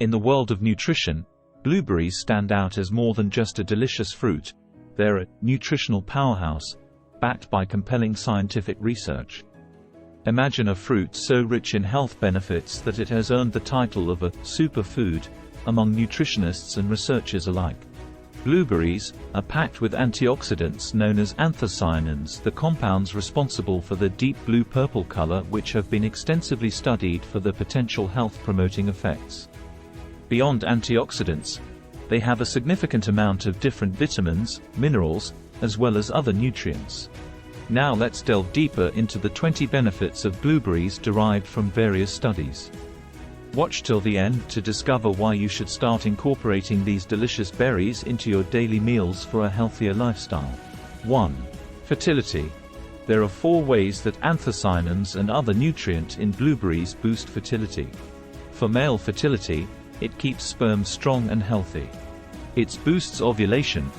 In the world of nutrition, blueberries stand out as more than just a delicious fruit. They're a nutritional powerhouse, backed by compelling scientific research. Imagine a fruit so rich in health benefits that it has earned the title of a superfood among nutritionists and researchers alike. Blueberries are packed with antioxidants known as anthocyanins, the compounds responsible for the deep blue-purple color, which have been extensively studied for their potential health-promoting effects. Beyond antioxidants, they have a significant amount of different vitamins, minerals, as well as other nutrients. Now let's delve deeper into the 20 benefits of blueberries derived from various studies. Watch till the end to discover why you should start incorporating these delicious berries into your daily meals for a healthier lifestyle. 1. Fertility. There are 4 ways that anthocyanins and other nutrients in blueberries boost fertility. For male fertility, it keeps sperm strong and healthy. It boosts ovulation,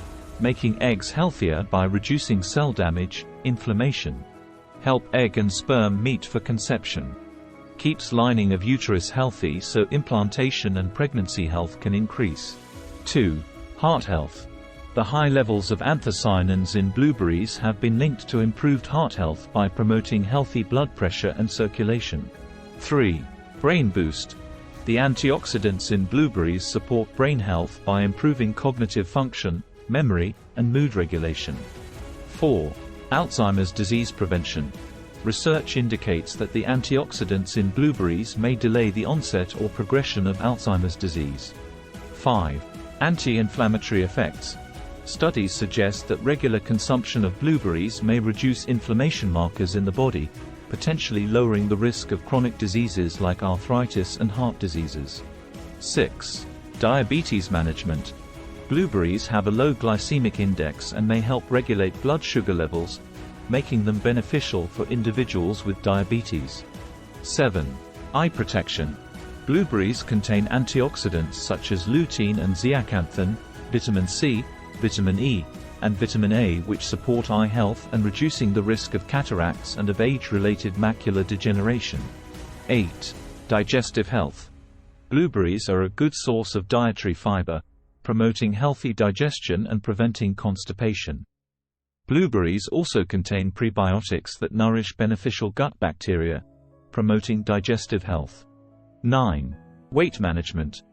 making eggs healthier by reducing cell damage, inflammation. Help egg and sperm meet for conception. Keeps lining of uterus healthy so implantation and pregnancy health can increase. 2. Heart health. The high levels of anthocyanins in blueberries have been linked to improved heart health by promoting healthy blood pressure and circulation. 3. Brain boost. The antioxidants in blueberries support brain health by improving cognitive function, memory, and mood regulation. 4. Alzheimer's disease prevention. Research indicates that the antioxidants in blueberries may delay the onset or progression of Alzheimer's disease. 5. Anti-inflammatory effects. Studies suggest that regular consumption of blueberries may reduce inflammation markers in the body, potentially lowering the risk of chronic diseases like arthritis and heart diseases. 6. Diabetes management. Blueberries have a low glycemic index and may help regulate blood sugar levels, making them beneficial for individuals with diabetes. 7. Eye protection. Blueberries contain antioxidants such as lutein and zeaxanthin, vitamin C, vitamin E, and vitamin A, which support eye health and reducing the risk of cataracts and of age-related macular degeneration. 8. Digestive health. Blueberries are a good source of dietary fiber, promoting healthy digestion and preventing constipation. Blueberries also contain prebiotics that nourish beneficial gut bacteria, promoting digestive health. 9. Weight management.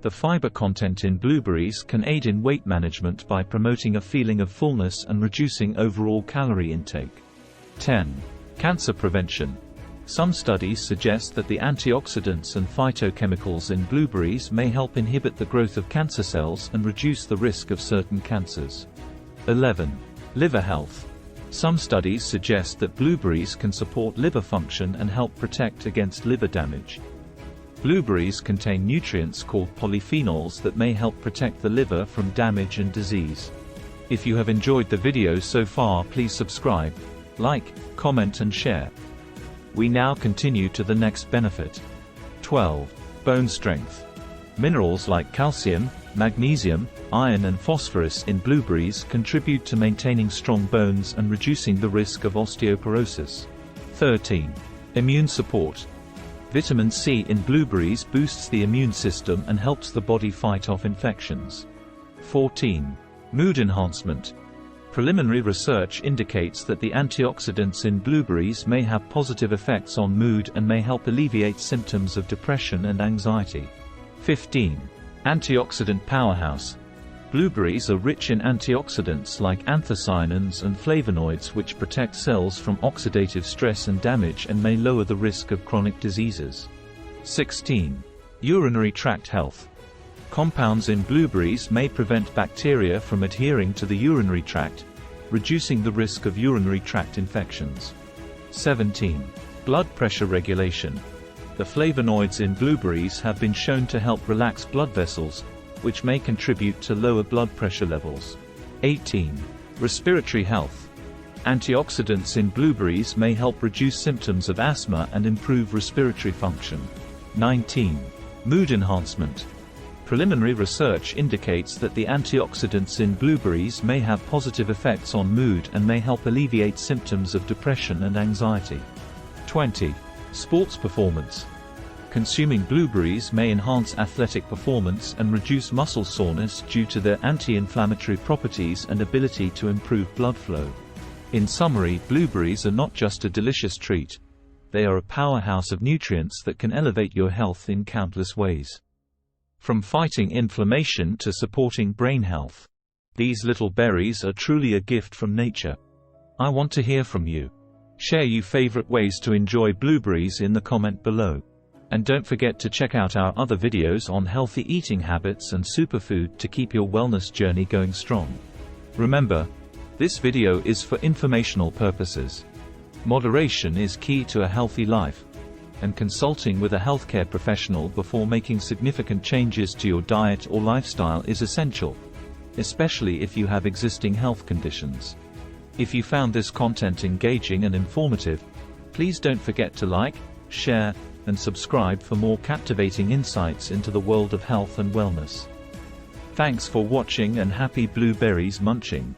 The fiber content in blueberries can aid in weight management by promoting a feeling of fullness and reducing overall calorie intake. 10. Cancer prevention. Some studies suggest that the antioxidants and phytochemicals in blueberries may help inhibit the growth of cancer cells and reduce the risk of certain cancers. 11. Liver health. Some studies suggest that blueberries can support liver function and help protect against liver damage. Blueberries contain nutrients called polyphenols that may help protect the liver from damage and disease. If you have enjoyed the video so far, please subscribe, like, comment and share. We now continue to the next benefit. 12. Bone strength. Minerals like calcium, magnesium, iron and phosphorus in blueberries contribute to maintaining strong bones and reducing the risk of osteoporosis. 13. Immune support. Vitamin C in blueberries boosts the immune system and helps the body fight off infections. 14. Mood enhancement. Preliminary research indicates that the antioxidants in blueberries may have positive effects on mood and may help alleviate symptoms of depression and anxiety. 15. Antioxidant powerhouse. Blueberries are rich in antioxidants like anthocyanins and flavonoids, which protect cells from oxidative stress and damage and may lower the risk of chronic diseases. 16. Urinary tract health. Compounds in blueberries may prevent bacteria from adhering to the urinary tract, reducing the risk of urinary tract infections. 17. Blood pressure regulation. The flavonoids in blueberries have been shown to help relax blood vessels, which may contribute to lower blood pressure levels. 18. Respiratory health. Antioxidants in blueberries may help reduce symptoms of asthma and improve respiratory function. 19. Mood enhancement. Preliminary research indicates that the antioxidants in blueberries may have positive effects on mood and may help alleviate symptoms of depression and anxiety. 20. Sports performance. Consuming blueberries may enhance athletic performance and reduce muscle soreness due to their anti-inflammatory properties and ability to improve blood flow. In summary, blueberries are not just a delicious treat. They are a powerhouse of nutrients that can elevate your health in countless ways. From fighting inflammation to supporting brain health, these little berries are truly a gift from nature. I want to hear from you. Share your favorite ways to enjoy blueberries in the comment below. And don't forget to check out our other videos on healthy eating habits and superfood to keep your wellness journey going strong. Remember, this video is for informational purposes. Moderation is key to a healthy life, and consulting with a healthcare professional before making significant changes to your diet or lifestyle is essential, especially if you have existing health conditions. If you found this content engaging and informative, please don't forget to like, share, and subscribe for more captivating insights into the world of health and wellness. Thanks for watching and happy blueberries munching.